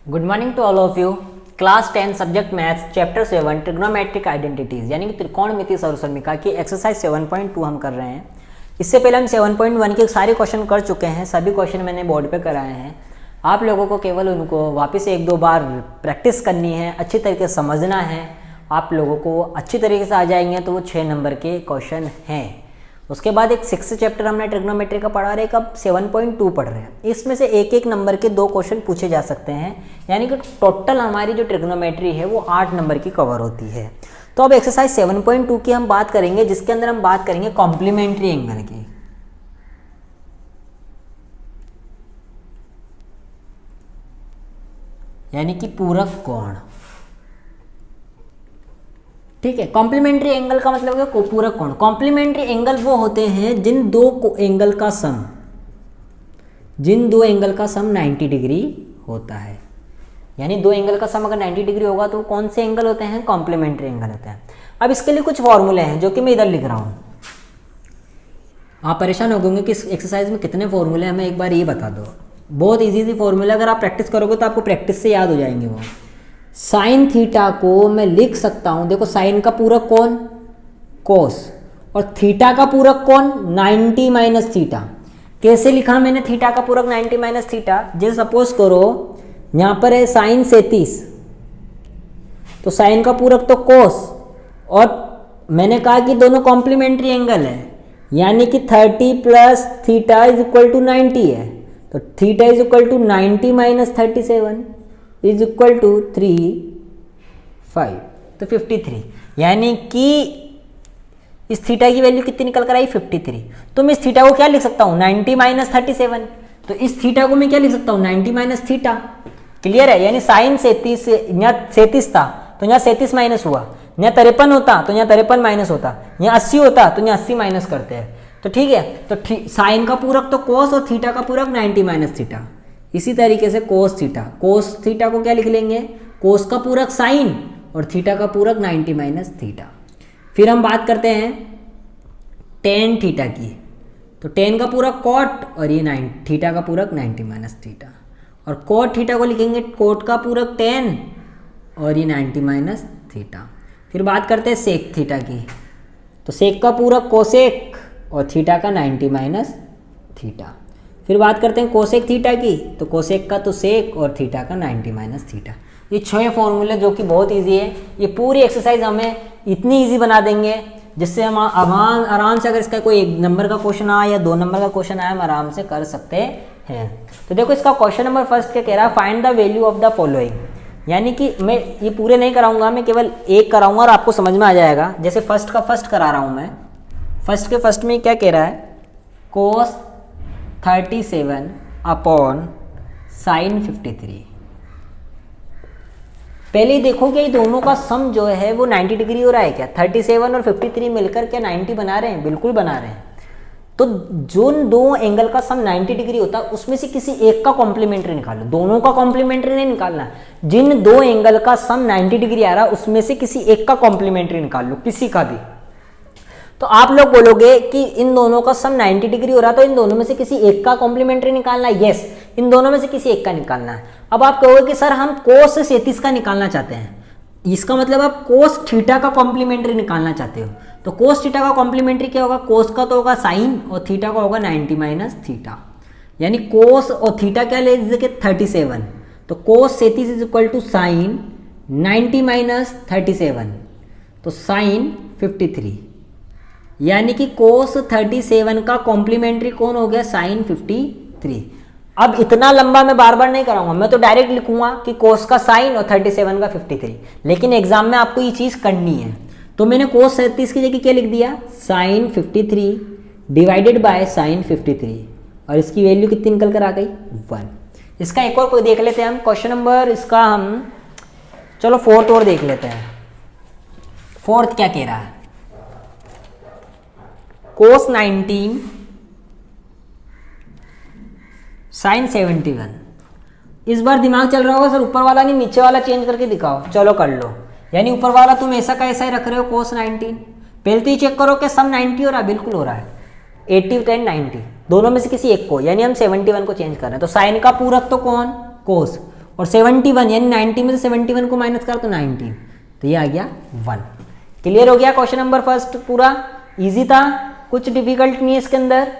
Good morning to all of you. Class 10 subject maths chapter 7 trigonometric identities यानी कि त्रिकोणमिति सर्वसमीकरण की exercise 7.2 हम कर रहे हैं। इससे पहले हम 7.1 के सारे क्वेश्चन कर चुके हैं। सभी क्वेश्चन मैंने बोर्ड पे कराए हैं। आप लोगों को केवल उनको वापस एक दो बार प्रैक्टिस करनी है, अच्छी तरीके से समझना है। आप लोगों को अच्छी तरीके से आ जाएंगे तो वो 6 नंबर के क्वेश्चन हैं। उसके बाद एक 6th चैप्टर हमने ट्रिग्नोमेट्री का पढ़ा रहे, अब 7.2 पढ़ रहे हैं। इसमें से एक एक नंबर के 2 क्वेश्चन पूछे जा सकते हैं, यानी कि टोटल हमारी जो ट्रिग्नोमेट्री है वो 8 नंबर की कवर होती है। तो अब एक्सरसाइज 7.2 की हम बात करेंगे, जिसके अंदर हम बात करेंगे कॉम्प्लीमेंट्री एंगल की। यानी कि पूरक कोण। ठीक है, कॉम्प्लीमेंट्री एंगल का मतलब है पूरक कोण। कॉम्प्लीमेंट्री एंगल वो होते हैं जिन दो एंगल का सम 90 डिग्री होता है। यानी दो एंगल का सम अगर 90 डिग्री होगा तो कौन से एंगल होते हैं? कॉम्प्लीमेंट्री एंगल होते हैं। अब इसके लिए कुछ फॉर्मूले हैं जो कि मैं इधर लिख रहा हूँ। आप परेशान हो गए कि इस एक्सरसाइज में कितने फॉर्मूले हैं, हमें एक बार ये बता दो। बहुत इजी फॉर्मूला, अगर आप प्रैक्टिस करोगे तो आपको प्रैक्टिस से याद हो जाएंगे वो। साइन थीटा को मैं लिख सकता हूं, देखो साइन का पूरक कौन? कोस, और थीटा का पूरक कौन? 90 माइनस थीटा। कैसे लिखा मैंने थीटा का पूरक 90 माइनस थीटा? जैसे सपोज करो यहां पर है साइन 37, तो साइन का पूरक तो कोस, और मैंने कहा कि दोनों कॉम्प्लीमेंट्री एंगल है, यानी कि 30 plus theta is equal to 90 है। तो theta is equal to 90 minus 37 is equal to 5, तो 53। यानी कि इस थीटा की वैल्यू कितनी निकल कर आई? 53। तो मैं इस थीटा को क्या लिख सकता हूँ? 90 माइनस 37। तो इस थीटा को मैं क्या लिख सकता हूँ? 90 माइनस थीटा। क्लियर है? यानी साइन 37 यहाँ 37 था तो यहाँ 37 माइनस हुआ, यहाँ 53 होता तो यहाँ 53 माइनस होता, यहाँ 80 होता तो यहाँ 80 माइनस करते हैं। तो ठीक है, तो साइन का पूरक तो कोस और थीटा का पूरक 90 माइनस थीटा। इसी तरीके से कोस थीटा को क्या लिख लेंगे? कोस का पूरक साइन और थीटा का पूरक 90 माइनस थीटा। फिर हम बात करते हैं टेन थीटा की, तो टेन का पूरक कॉट और ये थीटा का पूरक 90 माइनस थीटा। और कोट थीटा को लिखेंगे कोट का पूरक 10 और ये 90 माइनस थीटा। फिर बात करते हैं सेक थीटा की, तो सेक का पूरक कोसेक और थीटा का 90 माइनस थीटा। फिर बात करते हैं कोसेक थीटा की, तो कोसेक का तो सेक और थीटा का 90 माइनस थीटा। ये 6 फॉर्मूले जो कि बहुत इजी है। ये पूरी एक्सरसाइज हमें इतनी इजी बना देंगे जिससे हम आराम से, अगर इसका कोई 1 नंबर का क्वेश्चन आया या 2 नंबर का क्वेश्चन आया, हम आराम से कर सकते हैं। तो देखो इसका क्वेश्चन नंबर फर्स्ट क्या कह रहा है? Find the value of the following. यानी कि मैं ये पूरे नहीं कराऊंगा, मैं केवल एक कराऊंगा और आपको समझ में आ जाएगा। जैसे फर्स्ट का फर्स्ट करा रहा हूँ मैं। फर्स्ट के फर्स्ट में क्या कह रहा है? कोस 37 अपॉन साइन 53। पहले देखो कि ये दोनों का सम जो है वो 90 डिग्री हो रहा है क्या? 37 और 53 मिलकर क्या 90 बना रहे हैं? बिल्कुल बना रहे हैं। तो जो दो एंगल का सम 90 डिग्री होता है उसमें से किसी एक का कॉम्प्लीमेंट्री निकालो। दोनों का कॉम्प्लीमेंट्री नहीं निकालना, जिन दो एंगल का सम 90 डिग्री आ रहा है उसमें से किसी एक का कॉम्प्लीमेंट्री निकाल लो, किसी का भी। तो आप लोग बोलोगे कि इन दोनों का सम 90 डिग्री हो रहा है तो इन दोनों में से किसी एक का कॉम्प्लीमेंट्री निकालना है। यस, इन दोनों में से किसी एक का निकालना है। अब आप कहोगे कि सर हम कोस 37 का निकालना चाहते हैं, इसका मतलब आप कोस थीटा का कॉम्प्लीमेंट्री निकालना चाहते हो। तो कोस थीटा का कॉम्प्लीमेंट्री क्या होगा? कोस का तो होगा साइन और थीटा का होगा 90 माइनस थीटा। यानी कोस और थीटा क्या ले लीजिए? 37। तो cos 37 is equal to sine 90 minus 37, तो साइन 53। यानी कि कोस 37 का कॉम्प्लीमेंट्री कौन हो गया? साइन 53। अब इतना लंबा मैं बार बार नहीं कराऊंगा, मैं तो डायरेक्ट लिखूंगा कि कोस का साइन और 37 का 53। लेकिन एग्जाम में आपको ये चीज करनी है, तो मैंने कोस 37 की जगह क्या लिख दिया? साइन 53 डिवाइडेड बाय साइन 53, और इसकी वैल्यू कितनी निकल कर आ गई? 1। इसका एक और कोई देख लेते हैं हम क्वेश्चन नंबर, इसका हम चलो 4th और देख लेते हैं। 4th क्या कह रहा है? कोस 19 साइन 71। इस बार दिमाग चल रहा होगा सर ऊपर वाला नहीं नीचे वाला चेंज करके दिखाओ। चलो कर लो। यानी ऊपर वाला तुम ऐसा का ऐसा ही रख रहे हो कोस 19। पहले तो ये चेक करो कि सम 90 हो रहा है, बिल्कुल हो रहा है। 80 10 90 दोनों में से किसी एक को, यानी हम 71 को चेंज कर रहे हैं। तो साइन का पूरक तो कौन? कोस, और 71 यानी 90 में से 71 को माइनस करा तो 19, तो ये आ गया 1। क्लियर हो गया क्वेश्चन नंबर फर्स्ट, पूरा इजी था, कुछ डिफिकल्ट नहीं है इसके अंदर।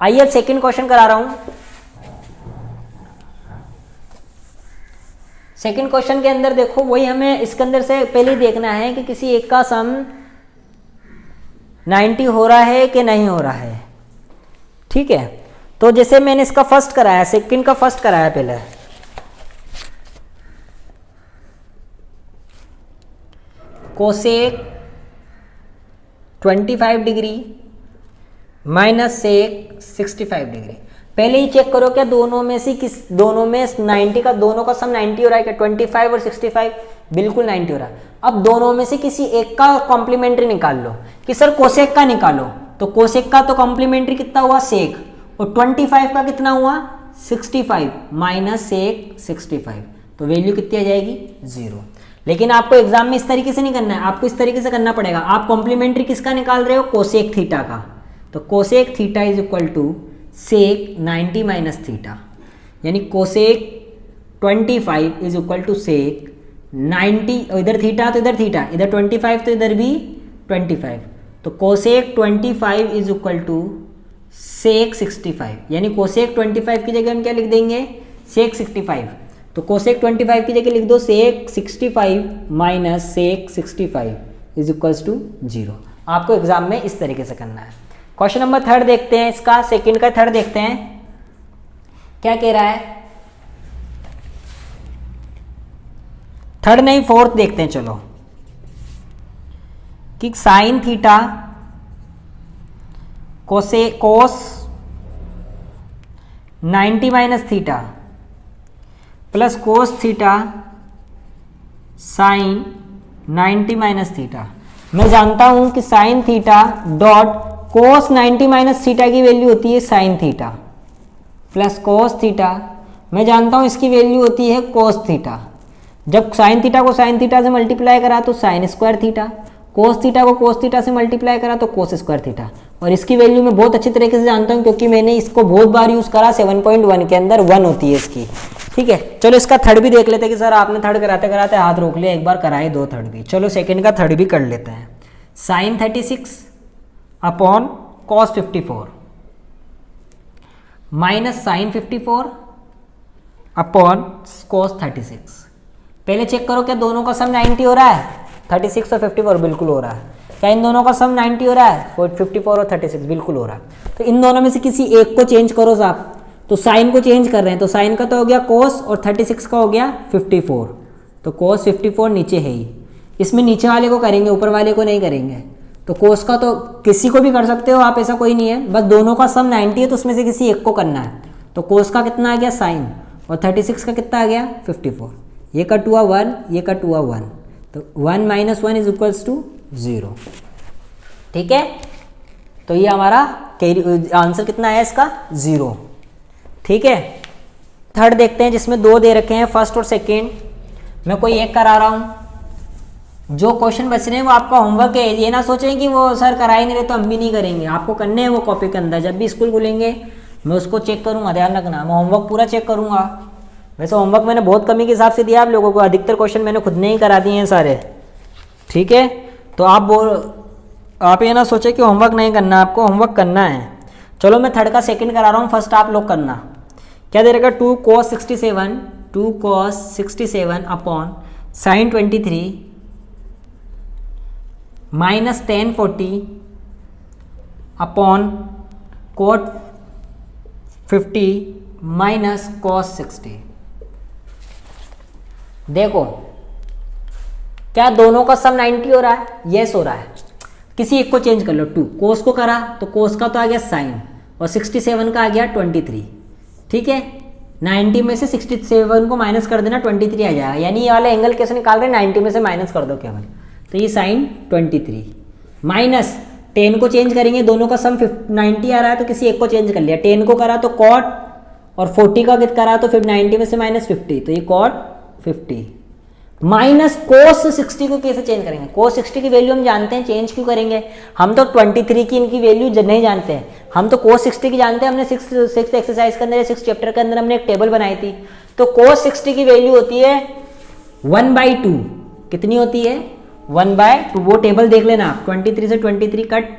आइए अब सेकंड क्वेश्चन करा रहा हूं। सेकंड क्वेश्चन के अंदर देखो, वही हमें इसके अंदर से पहले ही देखना है कि किसी एक का सम 90 हो रहा है कि नहीं हो रहा है। ठीक है, तो जैसे मैंने इसका फर्स्ट कराया, सेकंड का फर्स्ट कराया पहले। Cosec 25 degree minus sec 65 degree. पहले ही चेक करो क्या दोनों में से दोनों में 90 का, दोनों का सम 90 हो रहा है क्या? 25 और 65 बिल्कुल 90 हो रहा है। अब दोनों में से किसी एक का कॉम्प्लीमेंट्री निकाल लो कि सर कोसेक का निकालो, तो कोसेक का तो कॉम्प्लीमेंट्री कितना हुआ सेक, और 25 का कितना हुआ 65 माइनस सेक 65, तो वैल्यू कितनी आ जाएगी 0। लेकिन आपको एग्जाम में इस तरीके से नहीं करना है, आपको इस तरीके से करना पड़ेगा। आप कॉम्प्लीमेंट्री किसका निकाल रहे हो? कोसेक थीटा का, तो cosec theta is equal to sec 90 minus theta, यानी cosec 25 is equal to sec 90, इधर थीटा तो इधर थीटा, इधर 25 तो इधर भी 25, तो कोसेक 25 इज इक्वल टू सेक 65, यानी कोसेक 25 की जगह हम क्या लिख देंगे सेक 65, तो कोसेक 25 की जगह लिख दो sec 65 minus sec 65 is equals to 0। आपको एग्जाम में इस तरीके से करना है। क्वेश्चन नंबर थर्ड देखते हैं, इसका सेकंड का थर्ड देखते हैं क्या कह रहा है। थर्ड नहीं फोर्थ देखते हैं, चलो, कि sine theta cos 90 minus theta plus cos theta sine 90 minus theta. मैं जानता हूं कि साइन थीटा डॉट कोस 90 माइनस थीटा की वैल्यू होती है sine theta plus cos theta, मैं जानता हूं इसकी वैल्यू होती है कोस थीटा। जब साइन थीटा को साइन थीटा से मल्टीप्लाई करा तो sine square theta, cos theta को कोस थीटा से मल्टीप्लाई करा तो कोस स्क्वायर थीटा, और इसकी वैल्यू मैं बहुत अच्छी तरीके से जानता हूं क्योंकि मैंने इसको बहुत बार यूज करा। 7.1 के अंदर 1 होती है इसकी। ठीक है, चलो इसका थर्ड भी देख लेते हैं कि सर आपने थर्ड कराते कराते हाथ रोक लिया, एक बार कराए दो थर्ड भी। चलो सेकंड का थर्ड भी कर लेते हैं। Sine 36 upon cos 54 minus sine 54 upon cos 36। पहले चेक करो क्या दोनों का सम 90 हो रहा है? 36 और 54 बिल्कुल हो रहा है। क्या इन दोनों का सम 90 हो रहा है? 54 और 36 बिल्कुल हो रहा है। तो इन दोनों में से किसी एक को चेंज करो साहब, तो साइन को चेंज कर रहे हैं, तो साइन का तो हो गया कोस और 36 का हो गया 54, तो कोस 54 नीचे है ही, इसमें नीचे वाले को करेंगे ऊपर वाले को नहीं करेंगे। तो कोस का तो किसी को भी कर सकते हो आप, ऐसा कोई नहीं है, बस दोनों का सम 90 है तो उसमें से किसी एक को करना है। तो कोस का कितना आ गया साइन, और 36 का कितना आ गया 54, ये कट हुआ 1, ये कट हुआ 1, तो 1 माइनस 1 इज इक्वल्स टू 0। ठीक है, तो ये हमारा आंसर कितना है इसका 0। ठीक है, थर्ड देखते हैं जिसमें 2 दे रखे हैं, फर्स्ट और सेकेंड। मैं कोई एक करा रहा हूँ, जो क्वेश्चन बच रहे हैं वो आपका होमवर्क है। ये ना सोचें कि वो सर करा ही नहीं रहे तो हम भी नहीं करेंगे, आपको करने हैं वो कॉपी के अंदर। जब भी स्कूल खुलेंगे मैं उसको चेक करूँगा, ध्यान रखना, मैं होमवर्क पूरा चेक करूँगा। वैसे होमवर्क मैंने बहुत कमी के हिसाब से दिया आप लोगों को, अधिकतर क्वेश्चन मैंने खुद ने ही करा दिए हैं सारे। ठीक है, तो आप ये ना सोचे कि होमवर्क नहीं करना, आपको होमवर्क करना है। चलो मैं थर्ड का सेकंड करा रहा हूँ, फर्स्ट आप लोग करना। क्या दे रहेगा 2 cos 67 upon sine 23 minus tan 40 upon cot 50 minus cos 60। देखो क्या दोनों का सम 90 हो रहा है? यस हो रहा है। किसी एक को चेंज कर लो, 2 कोस को करा तो कोस का तो आ गया साइन और 67 का आ गया 23। ठीक है, 90 में से 67 को माइनस कर देना, 23 आ जाएगा। यानी ये वाला एंगल कैसे निकाल रहे हैं? 90 में से माइनस कर दो केवल, तो ये साइन 23 माइनस 10 को चेंज करेंगे, दोनों का सम 90 आ रहा है तो किसी एक को चेंज कर लिया। 10 को करा तो कॉट और 40 का कित करा तो फिर 90 में से माइनस 50, तो ये कॉट 50 माइनस कोस 60 को कैसे चेंज करेंगे? कोस 60 की वैल्यू हम जानते हैं, चेंज क्यों करेंगे? हम तो 23 की इनकी वैल्यू नहीं जानते हैं, हम तो कोस 60 की जानते हैं। हमने सिक्स एक्सरसाइज के अंदर, 6 चैप्टर के अंदर हमने एक टेबल बनाई थी। तो कोस 60 की वैल्यू होती है 1/2। कितनी होती है? 1/2। वो टेबल देख लेना आप, 23 से 23 कट,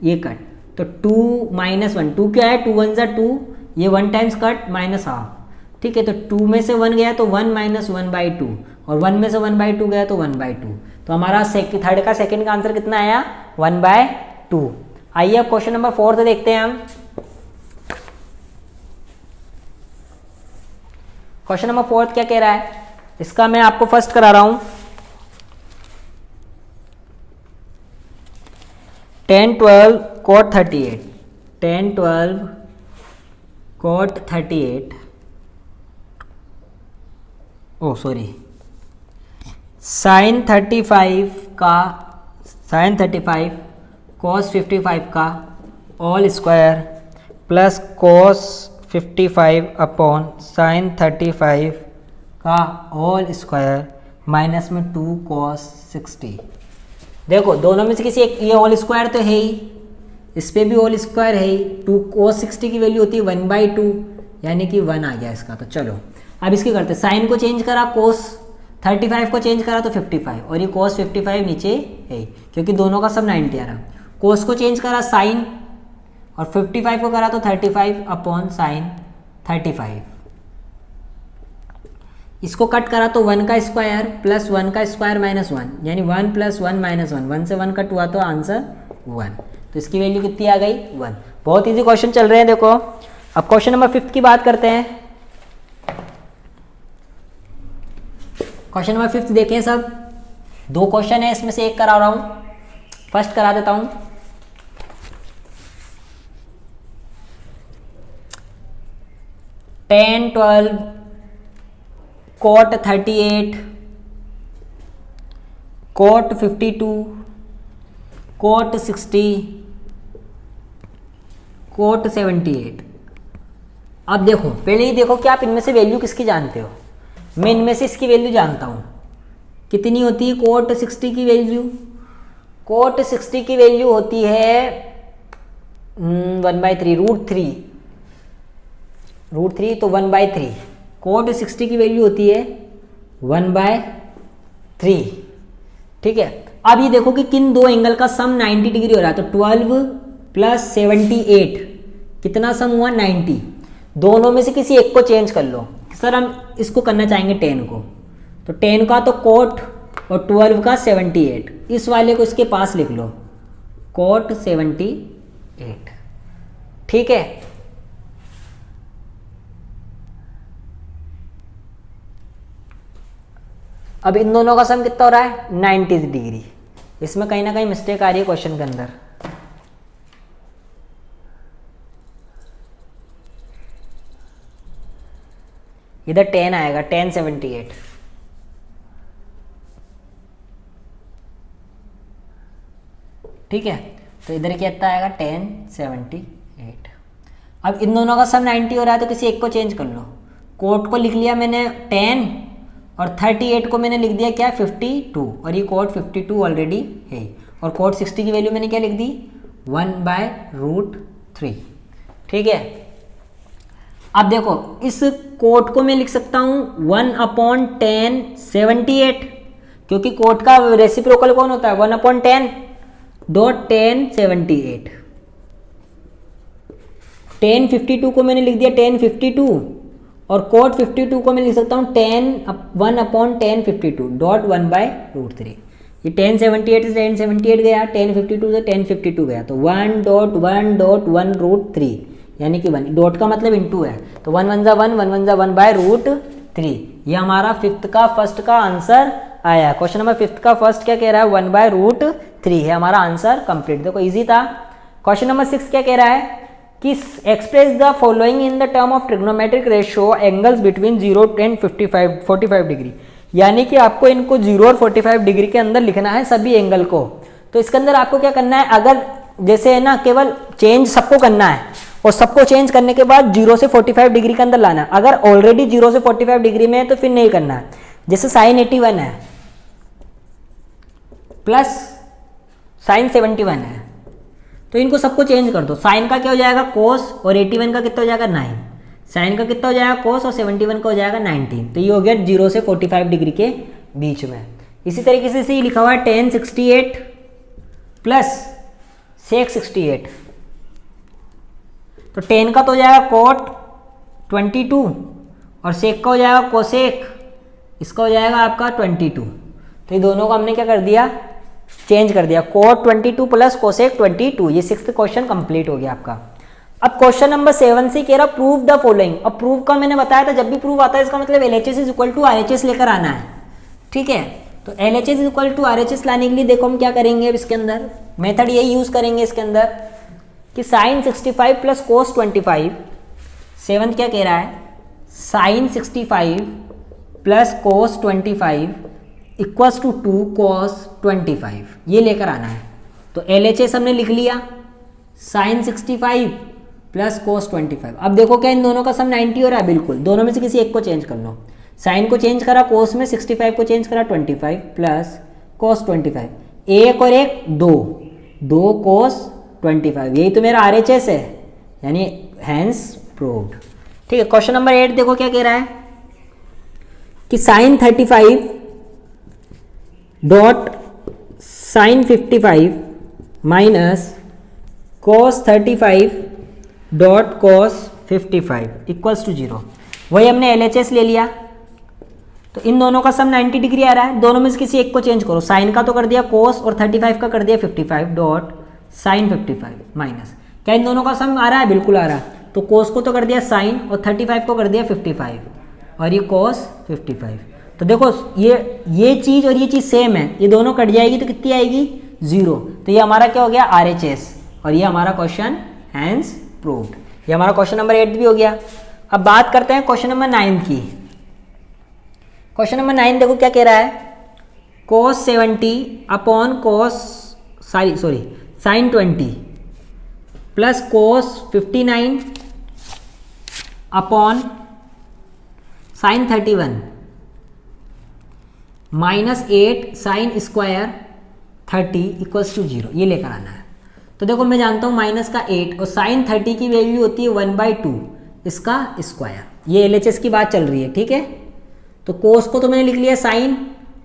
ये कट, तो 2 - 1, 2 क्या है? 2 1 = 2, ये 1 टाइम्स कट -1/2। ठीक है, तो 2 में से 1 गया तो 1 - 1/2, और 1 में से 1/2 गया तो 1/2। तो हमारा थर्ड का सेकंड का आंसर कितना आया? 1/2। आइए अब क्वेश्चन नंबर 4 से देखते हैं हम। क्वेश्चन नंबर 4 क्या कह रहा है, इसका मैं आपको फर्स्ट करा रहा हूं। 10 12 cot 38, 10 12 cot 38, ओ सॉरी, sin 35 cos 55 का all square plus cos 55 upon sin 35 का ऑल स्क्वायर माइनस में 2 cos 60। देखो दोनों में से किसी एक, ये होल स्क्वायर तो है ही, इस पे भी होल स्क्वायर है ही। 2 cos 60 की वैल्यू होती है 1/2, यानी कि 1 आ गया इसका। तो चलो अब इसकी करते, साइन को चेंज करा, cos 35 को चेंज करा तो 55, और ये cos 55 नीचे है क्योंकि दोनों का सब 90 आ रहा। cos को चेंज करा साइन, और 55 को करा तो 35 अपॉन साइन 35। इसको कट करा तो 1 का स्क्वायर प्लस 1 का स्क्वायर माइनस 1, यानी 1 + 1 - 1, 1 से 1 कट हुआ तो आंसर 1। तो इसकी वैल्यू कितनी आ गई? 1। बहुत इजी क्वेश्चन चल रहे हैं। देखो अब क्वेश्चन नंबर 5 की बात करते हैं। क्वेश्चन नंबर 5 देखें सब, 2 क्वेश्चन है, इसमें से एक करा रहा हूं, फर्स्ट करा देता हूं। Ten 12 cot 38 cot 52 cot 60 cot 78। अब देखो पहले ही देखो कि आप इनमें से वैल्यू किसकी जानते हो। मैं इनमें से इसकी वैल्यू जानता हूं, कितनी होती है cot 60 की वैल्यू? cot 60 की वैल्यू होती है 1/3, √3, तो 1/3। cot 60 की वैल्यू होती है 1/3। ठीक है, अब ये देखो कि किन दो एंगल का सम 90 डिग्री हो रहा है। तो 12 + 78 कितना सम हुआ? 90। दोनों में से किसी एक को चेंज कर लो। सर हम इसको करना चाहेंगे 10 को, तो 10 का तो cot और 12 का 78, इस वाले को इसके पास लिख लो, cot 78। ठीक है, अब इन दोनों का सम कितना हो रहा है? 90 डिग्री। इसमें कहीं ना कहीं मिस्टेक आ रही है क्वेश्चन के अंदर। इधर 10 आएगा, 10 78। ठीक है, तो इधर क्या आएगा? 10 78। अब इन दोनों का सम 90 हो रहा है तो किसी एक को चेंज कर लो। cot को लिख लिया मैंने 10, और 38 को मैंने लिख दिया क्या? 52, और ये cot 52 ऑलरेडी है। और cot 60 की वैल्यू मैंने क्या लिख दी? 1/√3। ठीक है, अब देखो इस cot को मैं लिख सकता हूं 1/10 78, क्योंकि cot का रेसिप्रोकल कौन होता है? 1/10 .10 78। 10 52 को मैंने लिख दिया 10 52, और cot 52 को मैं लिख सकता हूँ 1/10 52 .1/√3। ये 10 78 से 10 78 गया, 10 52 से 10 52 गया, तो 1.1.1√3, यानी कि 1 डॉट का मतलब इंटू है, तो 1 1 = 1, 1 1 = 1/√3। ये हमारा फिफ्थ का फर्स्ट का आंसर आया। क्वेश्चन नंबर 5 का फर्स्ट क्या कह रहा है? 1/√3 है हमारा आंसर कंप्लीट। देखो इजी था। क्वेश्चन नंबर 6 क्या कह रहा है कि express the following in the term of trigonometric ratio angles between 0 and 45 degree, यानी कि आपको इनको 0 और 45 डिग्री के अंदर लिखना है सभी एंगल को। तो इसके अंदर आपको क्या करना है, अगर जैसे है ना केवल चेंज सबको करना है, और सबको चेंज करने के बाद 0 से 45 डिग्री के अंदर लाना है। अगर ऑलरेडी 0 से 45 डिग्री में है तो फिर नहीं करना है। जैसे साइन 81 है प्लस साइन 71 है, तो इनको सबको चेंज कर दो। साइन का क्या हो जाएगा कोस, और 81 का कितना हो जाएगा 9, साइन का कितना हो जाएगा कोस, और 71 का हो जाएगा 19। तो ये हो गया 0 से 45 डिग्री के बीच में। इसी तरीके से इसे लिखा हुआ है tan 68 प्लस sec 68, तो tan का तो हो जाएगा cot 22 और sec का हो जाएगा cosec, इसका हो जाएगा आपका 22। तो ये दोनों को हमने क्या कर दिया, चेंज कर दिया, cot 22 प्लस cosec 22। ये 6th क्वेश्चन कंप्लीट हो गया आपका। अब क्वेश्चन नंबर 7 से कह रहा प्रूव द फॉलोइंग। अब प्रूव का मैंने बताया था, जब भी प्रूव आता है इसका मतलब LHS is equal to RHS लेकर आना है, ठीक है। तो LHS is equal to RHS लाने के लिए देखो हम क्या करेंगे, अब इसके अंदर मेथड यही यूज करेंगे इसके अंदर कि साइन 65 प्लस कोस 25, 7 क्या कह रहा है, sine 65 plus cos 25 equals to 2 cos 25, ये लेकर आना है। तो LHS हमने लिख लिया साइन 65 प्लस कोस 25। अब देखो क्या इन दोनों का सम 90 हो रहा है, बिल्कुल दोनों में से किसी एक को चेंज कर लो। साइन को चेंज करा कोस में, 65 को चेंज करा 25 प्लस कोस 25, एक और एक दो कोस 25, यही तो मेरा RHS है, यानी हैंस प्रूव्ड। ठीक है, क्वेश्चन नंबर 8 देखो क्या कह रहा है कि sine 35 dot sine 55 minus cos 35 dot cos 55 equals to 0। वही हमने LHS ले लिया, तो इन दोनों का सम 90 डिग्री आ रहा है, दोनों में से किसी एक को चेंज करो। साइन का तो कर दिया कोस और 35 का कर दिया 55 डॉट साइन 55 माइनस, क्या इन दोनों का सम आ रहा है, बिल्कुल आ रहा है। तो कोस को तो कर दिया साइन और 35 को कर दिया 55 और ये कोस 55। तो देखो ये चीज़ और ये चीज़ सेम है, ये दोनों कट जाएगी तो कितनी आएगी 0। तो ये हमारा क्या हो गया RHS, और ये हमारा क्वेश्चन हैंस प्रूव्ड। ये हमारा क्वेश्चन नंबर 8 भी हो गया। अब बात करते हैं क्वेश्चन नंबर 9 की। क्वेश्चन नंबर 9 देखो क्या कह रहा है, cos 70 upon sine 20 plus cos 59 upon sine 31 minus 8 sine square 30 equals to 0, ये लेकर आना है। तो देखो मैं जानता हूँ माइनस का 8 और साइन 30 की वैल्यू होती है 1/2 इसका स्क्वायर। ये LHS की बात चल रही है, ठीक है। तो कोस को तो मैंने लिख लिया साइन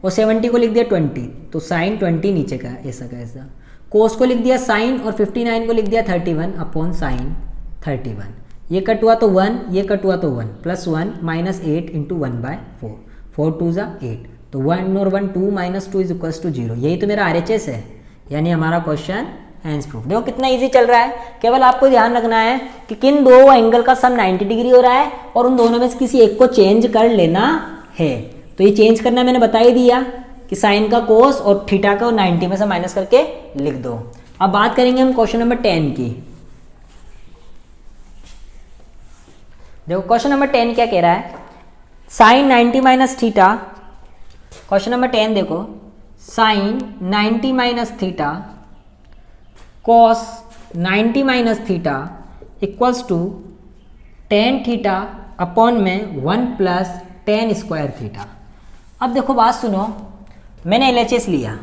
और 70 को लिख दिया 20, तो साइन 20 नीचे का ऐसा का ऐसा, कोस को लिख दिया साइन और 59 को लिख दिया 31 अपॉन साइन 31। ये कट हुआ तो 1, ये कट हुआ तो 1 प्लस 1 माइनस 8 इंटू 1/4, 4 2 ज़ा 8, तो 1 और 1 2 माइनस 2 इज इक्वल्स टू 0। यही तो मेरा RHS है, यानी हमारा क्वेश्चन हैंस प्रूफ। देखो कितना इजी चल रहा है, केवल आपको ध्यान रखना है कि किन दो एंगल का सम 90 डिग्री हो रहा है और उन दोनों में से किसी एक को चेंज कर लेना है। तो ये चेंज करना मैंने बता ही दिया कि साइन का कोस और थीटा का 90 में से माइनस करके लिख दो। अब बात करेंगे हम क्वेश्चन नंबर 10 की। देखो क्वेश्चन नंबर 10 क्या कह रहा है, sine 90 minus theta. Question number 10 देखो, sine 90 minus theta cos 90 minus theta equals to tan theta upon में 1 प्लस टेन स्क्वायर थीटा। अब देखो बात सुनो, मैंने LHS लिया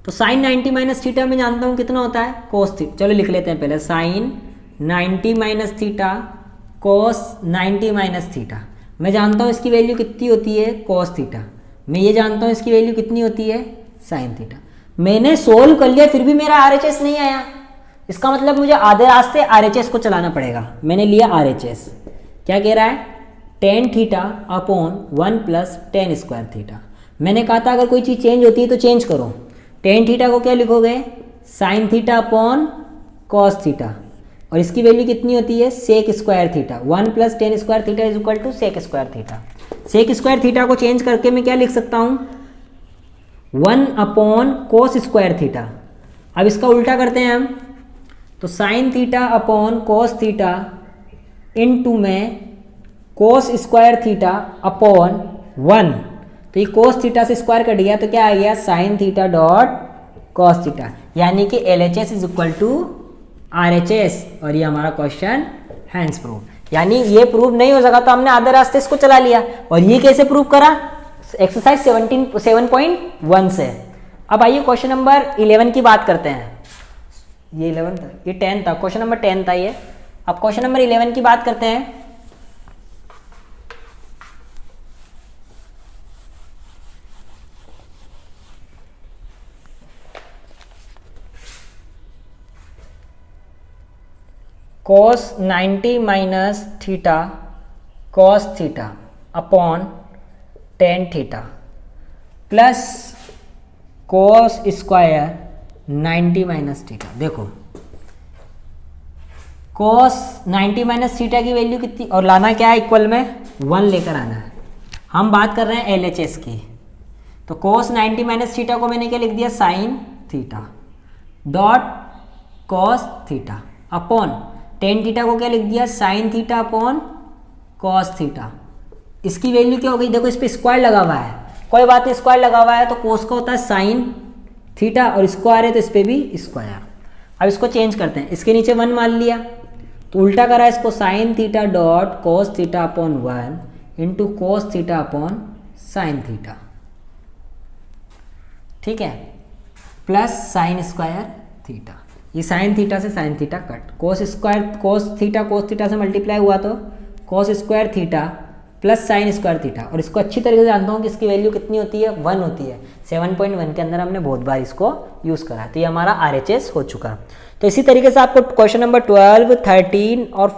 तो साइन 90 माइनस थीटा में जानता हूँ कितना होता है कोस थीटा। चलो लिख लेते हैं पहले, sine 90 minus theta cos 90 minus theta. मैं जानता हूँ इसकी वैल्यू कितनी होती है कोस थीटा, मैं ये जानता हूँ इसकी वैल्यू कितनी होती है साइन थीटा। मैंने सोल्व कर लिया फिर भी मेरा RHS नहीं आया, इसका मतलब मुझे आधे रास्ते RHS को चलाना पड़ेगा। मैंने लिया RHS, क्या कह रहा है ten theta upon 1 plus tan square theta. मैंने कहा था अगर कोई चीज़ चेंज होती है तो चेंज करो। टेन थीटा को क्या लिखोगे sine theta upon cos theta, और इसकी वैल्यू कितनी होती है sec square theta. 1 plus tan square theta is equal to sec square theta. Sec square theta को चेंज करके मैं क्या लिख सकता हूँ 1 अपॉन कोस स्क्वायर थीटा। अब इसका उल्टा करते हैं हम, तो sine theta upon cos theta into में कोस स्क्वायर थीटा अपॉन 1, तो ये कोस थीटा से स्क्वायर कट गया तो क्या आ गया sine theta dot cos theta, यानी कि LHS is equal to RHS, और ये हमारा क्वेश्चन हैंस प्रूव। यानी ये प्रूव नहीं हो सका तो हमने आधे रास्ते इसको चला लिया। और ये कैसे प्रूव करा, एक्सरसाइज 7.1 से। अब आइए क्वेश्चन नंबर 11 की बात करते हैं। ये 11 था, ये 10 था, क्वेश्चन नंबर 10 था ये। अब क्वेश्चन नंबर 11 की बात करते हैं। cos 90 minus theta cos theta upon tan theta plus cos square 90 minus theta. देखो cos 90 माइनस थीटा की वैल्यू कितनी, और लाना क्या है, इक्वल में 1 लेकर आना है। हम बात कर रहे हैं LHS की, तो cos 90 माइनस थीटा को मैंने क्या लिख दिया, sign theta dot cos theta upon tan theta को क्या लिख दिया, sign theta upon cos theta. इसकी वैल्यू क्या हो गई, देखो इस पर स्क्वायर लगा हुआ है, कोई बात नहीं, स्क्वायर लगा हुआ है तो कोस का होता है साइन थीटा और स्क्वायर है तो इस पर भी स्क्वायर। अब इसको चेंज करते हैं, इसके नीचे 1 मान लिया तो उल्टा करा इसको, sign theta dot cos theta upon 1 into cos theta upon sine theta, ठीक है, प्लस साइन स्क्वायर थीटा। ये साइन थीटा से sine theta cut, cos square कोस थीटा से मल्टीप्लाई हुआ तो कोस square theta plus sine square theta. और इसको अच्छी तरीके से जानता हूँ कि इसकी वैल्यू कितनी होती है, 1 होती है। 7.1 के अंदर हमने बहुत बार इसको यूज़ करा, तो ये हमारा RHS हो चुका। तो इसी तरीके से आपको क्वेश्चन नंबर 12, 13 और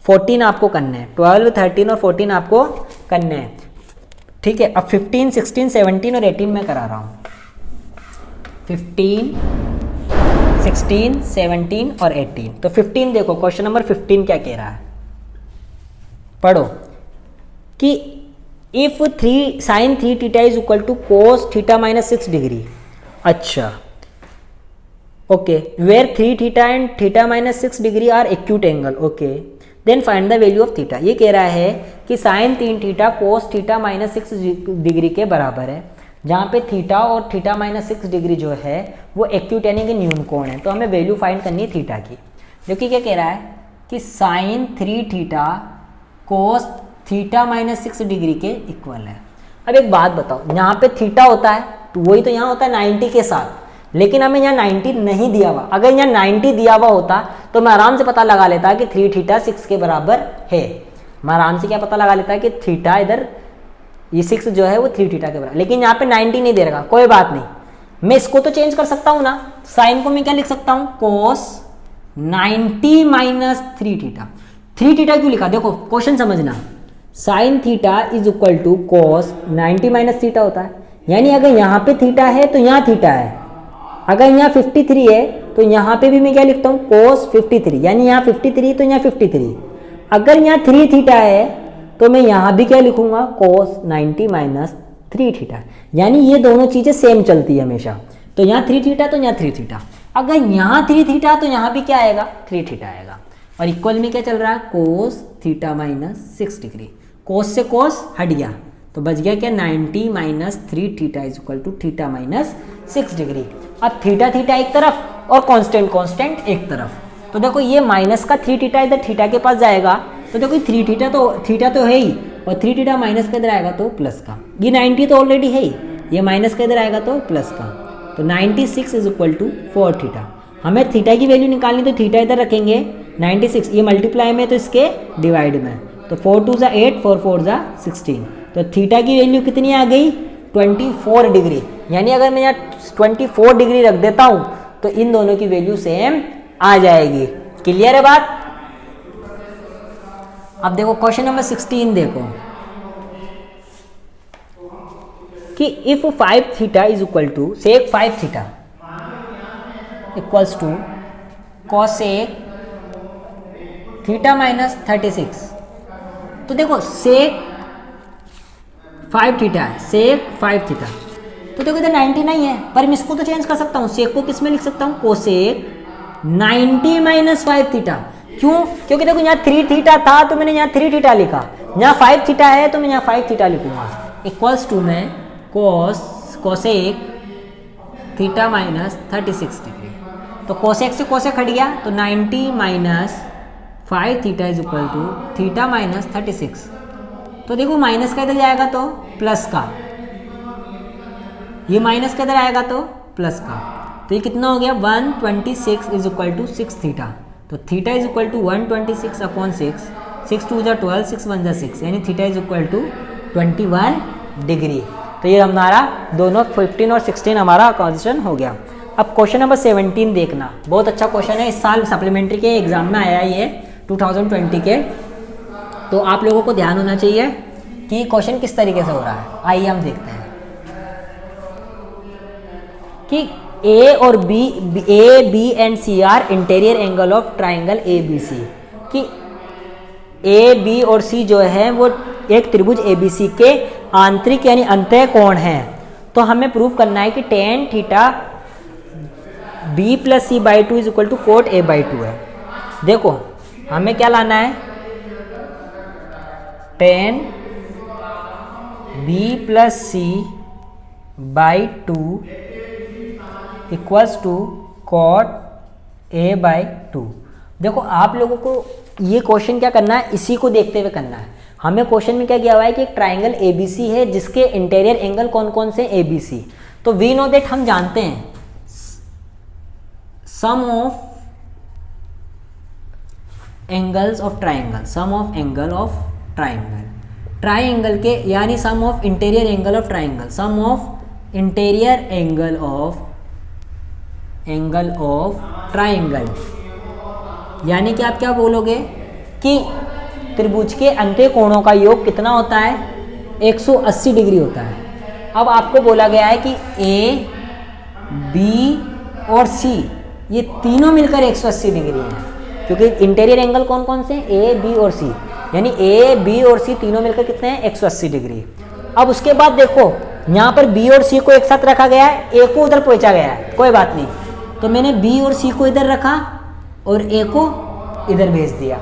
14 आपको करने हैं। 12, 13 और 14 आपको करने हैं, ठीक है। अब 15, 16, 17 और 18 में करा रहा हूँ। 15, 16, 17 और 18। तो 15 देखो, क्वेश्चन नंबर 15 क्या कह रहा है, पढ़ो कि if 3 sine 3 theta is equal to cos theta minus 6 degree. अच्छा okay, where 3 theta and theta minus 6 degree are acute angle, okay, then find the value of theta. ये कह रहा है कि sine 3 theta cos theta minus 6 degree के बराबर है, जहाँ पे थीटा और थीटा माइनस 6 डिग्री जो है वो एक्यूट यानी कि न्यून कोण है। तो हमें वैल्यू फाइंड करनी है थीटा की, जो कि क्या कह रहा है कि sine 3 theta cos theta minus 6 degree के इक्वल है। अब एक बात बताओ, यहाँ पे थीटा होता है तो वही तो यहाँ होता है 90 के साथ, लेकिन हमें यहाँ 90 नहीं दिया हुआ। अगर यहाँ 90 दिया हुआ होता तो मैं आराम से पता लगा लेता कि 3 थीटा 6 के बराबर है। मैं आराम से क्या पता लगा लेता कि थीटा इधर ये 6 जो है वो 3 थीटा के बराबर, लेकिन यहाँ पे 90 नहीं दे रहा। कोई बात नहीं, मैं इसको तो चेंज कर सकता हूँ ना, साइन को मैं क्या लिख सकता हूँ, कोस 90 माइनस 3 थीटा। 3 थीटा क्यों लिखा, देखो क्वेश्चन समझना, sine theta is equal to cos 90 minus theta होता है, यानी अगर यहाँ पे थीटा है तो यहाँ थीटा है, अगर यहाँ 53 है तो यहाँ पे भी मैं क्या लिखता हूँ, कोस 53, यानी यहाँ 53 तो यहाँ 53। अगर यहाँ 3 थीटा है तो मैं यहाँ भी क्या लिखूंगा, कोस 90 माइनस 3 थीटा, यानी ये दोनों चीज़ें सेम चलती है हमेशा। तो यहाँ 3 थीटा तो यहाँ 3 थीटा, अगर यहाँ 3 थीटा तो यहाँ भी क्या आएगा, 3 थीटा आएगा। और इक्वल में क्या चल रहा है, cos theta minus 6 degree, cos से कोस हट गया तो बच गया क्या, 90 minus 3 theta is equal to theta minus 6 degree. अब थीटा थीटा एक तरफ और कांस्टेंट एक तरफ, तो देखो ये माइनस का 3 थीटा इधर थीटा के पास जाएगा, तो देखो 3 थीटा तो है ही, और 3 थीटा माइनस का इधर आएगा तो प्लस का, ये 90 तो ऑलरेडी है ही, ये माइनस का इधर आएगा तो प्लस का, तो 96 इज इक्वल टू 4 थीटा। हमें थीटा की वैल्यू निकालनी, तो थीटा इधर रखेंगे 96, ये मल्टीप्लाई में तो इसके डिवाइड में, तो 4 2 = 8, 4 4 = 16, तो थीटा की वैल्यू कितनी आ गई, 24 डिग्री। यानी अगर मैं यहाँ 24 डिग्री रख देता हूँ तो इन दोनों की वैल्यू सेम आ जाएगी। क्लियर है बात। अब देखो क्वेश्चन नंबर 16 देखो कि if 5 theta is equal to sec 5 theta equals to cosec theta minus 36। तो देखो सेक 5 थीटा है, सेक 5 थीटा, तो देखो इधर 90 नहीं है, पर मैं इसको तो चेंज कर सकता हूँ, सेक को किस में लिख सकता हूँ, कोसेक 90 माइनस 5 थीटा। क्यों, क्योंकि देखो यहाँ 3 थीटा था तो मैंने यहाँ 3 थीटा लिखा, यहाँ 5 थीटा है तो मैं यहाँ 5 थीटा लिखूंगा, इक्वल्स टू में कोसेक थीटा माइनस 36 डिग्री। तो कोसेक से कोसेक हट गया, तो 90 minus 5 theta is equal to theta minus 36। तो देखो माइनस का इधर जाएगा तो प्लस का, ये माइनस किधर आएगा तो प्लस का, तो ये कितना हो गया 126 इज इक्वल टू 6 थीटा। तो theta is equal to 126 upon 6, 6 2 जा 12, 6 1 जा 6, यानी theta is equal to 21 degree. तो ये हमारा दोनों 15 और 16 हमारा क्वेश्चन हो गया। अब क्वेश्चन नंबर 17 देखना, बहुत अच्छा क्वेश्चन है, इस साल सप्लीमेंट्री के एग्जाम में आया ये 2020 के, तो आप लोगों को ध्यान होना चाहिए कि क्वेश्चन किस तरीके से हो रहा है। आइए हम देखते हैं कि ए और B, A B and C are interior angle of triangle A B C, कि ए बी और सी जो है वो एक त्रिभुज ए बी सी के आंतरिक यानी अंतः कोण है। तो हमें प्रूव करना है कि tan theta B plus C by two is equal to cot A by two है। देखो हमें क्या लाना है, tan B plus C by two equals to cot A by two. देखो आप लोगों को ये क्वेश्चन क्या करना है, इसी को देखते हुए करना है। हमें क्वेश्चन में क्या किया हुआ है कि एक ट्राइंगल एबीसी है जिसके इंटीरियर एंगल कौन कौन से एबीसी। तो वी नो दैट, हम जानते हैं sum of angles of triangle, sum of angle of triangle, triangle के यानी sum of interior angle of triangle, sum of interior angle of triangle, यानी कि आप क्या बोलोगे कि त्रिभुज के अंत्य कोणों का योग कितना होता है, 180 डिग्री होता है। अब आपको बोला गया है कि ए बी और सी ये तीनों मिलकर 180 डिग्री हैं, क्योंकि इंटीरियर एंगल कौन कौन से, ए बी और सी, यानी ए बी और सी तीनों मिलकर कितने हैं, 180 डिग्री। अब उसके बाद देखो यहाँ पर बी और सी को एक साथ रखा गया है, ए को उधर पहुंचा गया है, कोई बात नहीं, तो मैंने बी और सी को इधर रखा और ए को इधर भेज दिया।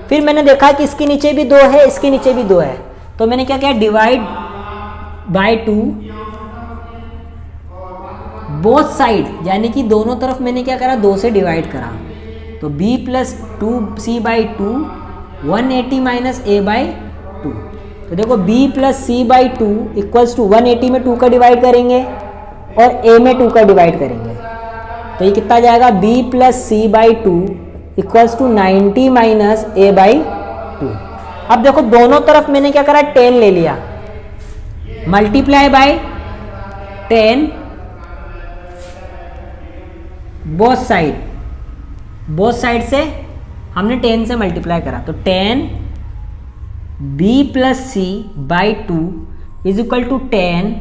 फिर मैंने देखा कि इसके नीचे भी 2 है, इसके नीचे भी 2 है, तो मैंने क्या किया, डिवाइड बाय 2 बोथ साइड, यानी कि दोनों तरफ मैंने क्या करा, 2 से डिवाइड करा। तो b plus 2c by 2 180 minus a by 2। तो देखो b plus c by 2 equals to 180 में 2 का डिवाइड करेंगे और a में 2 का डिवाइड करेंगे, तो ये कितना जाएगा, b plus c by 2 equals to 90 minus a by 2। अब देखो दोनों तरफ मैंने क्या करा, 10 ले लिया, मल्टीप्लाई बाय 10 बोथ साइड से हमने 10 से मल्टीप्लाई करा, तो 10 b plus C by 2 is equal to 10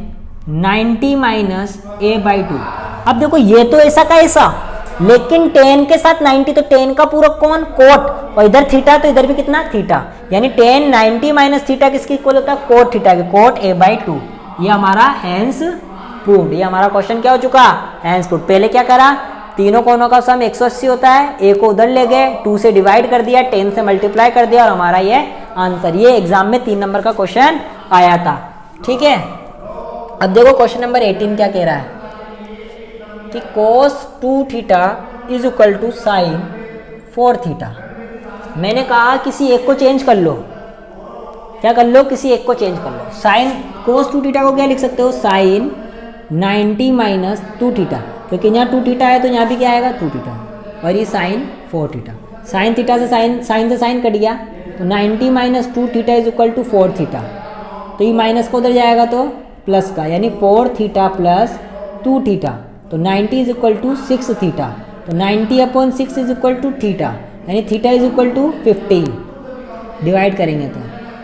90 minus a by 2। अब देखो ये तो ऐसा का ऐसा, लेकिन 10 के साथ 90, तो 10 का पूरा कौन, कोट, और इधर थीटा, तो इधर भी कितना, थीटा, यानी 10 90 माइनस थीटा किसके इक्वल होता है, कोट थीटा के, कोट a बाई 2। ये हमारा हैंस प्रूव्ड, ये हमारा क्वेश्चन क्या हो चुका, हैंस प्रूव्ड। पहले क्या करा, तीनों कोनों का सम 180 होता है, ए को उधर ले गए, 2 से डिवाइड कर दिया, 10 से मल्टीप्लाई कर दिया, और हमारा ये आंसर, ये एग्जाम में 3 नंबर का क्वेश्चन आया था। ठीक है, अब देखो क्वेश्चन नंबर 18 क्या कह रहा है कि cos 2 theta is equal to sine 4 theta. मैंने कहा किसी एक को चेंज कर लो, क्या कर लो, किसी एक को चेंज कर लो। साइन cos 2 थीटा को क्या लिख सकते हो, साइन 90 माइनस 2 थीटा, क्योंकि यहाँ 2 थीटा है तो यहाँ भी क्या आएगा, 2 थीटा, और ये साइन 4 थीटा। साइन थीटा से साइन से साइन कट गया, तो 90 minus 2 theta is equal to 4 theta, तो ये माइनस को उधर जाएगा तो प्लस का, यानी 4 थीटा प्लस 2 थीटा, तो 90 इज इक्वल टू 6 थीटा, तो 90 upon 6 is equal to theta, यानी theta is equal to 15, divide करेंगे तो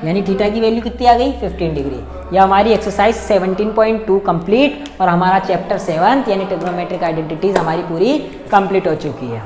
यानी थीटा की वैल्यू कितनी आ गई, 15 डिग्री। यह हमारी एक्सरसाइज 17.2 कंप्लीट, और हमारा चैप्टर 7 यानी ट्रिग्नोमेट्रिक आइडेंटिटीज हमारी पूरी कंप्लीट हो चुकी है।